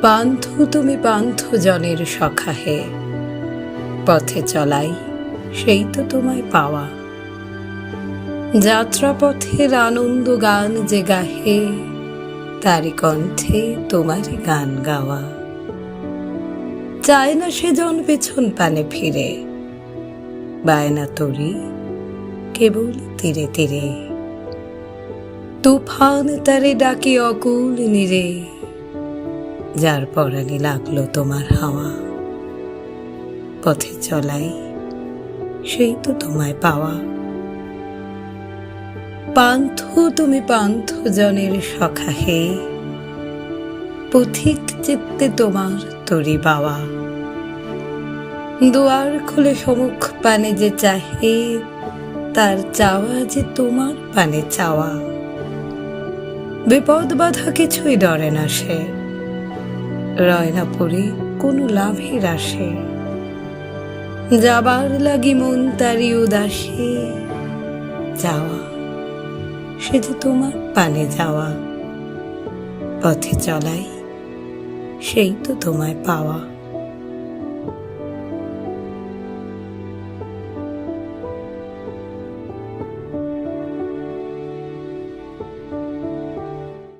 পান্থ তুমি পান্থ জনের সখা হে, পথে চলাই সেই তো তোমায় পাওয়া। যাত্রাপথের আনন্দ গান যে গাহে, তারি কণ্ঠে তোমারই গান গাওয়া। চায় না সেজন পেছন পানে ফিরে, বায়না তরি কেবল তীরে তীরে। তুফান তারে ডাকি অকুল নীরে, যার পরাণে লাগলো তোমার হাওয়া। পথে চলাই সেই তো তোমায় পাওয়া। পান্থ তুমি পান্থ জনের সখা হে, পথিক চিত্তে তোমার তরি বাওয়া। দুয়ার খুলে সমুখ পানে যে চাহে, তার চাওয়া যে তোমার পানে চাওয়া। বিপদ বাধা কিছুই ডরে না সে, রয় না পড়ে কোনো লাভের আসে। যাবার লাগি মন তারি উদাসে, যাওয়া সে যে তোমার পানে যাওয়া। পথে চলাই সেই তো তোমায় পাওয়া।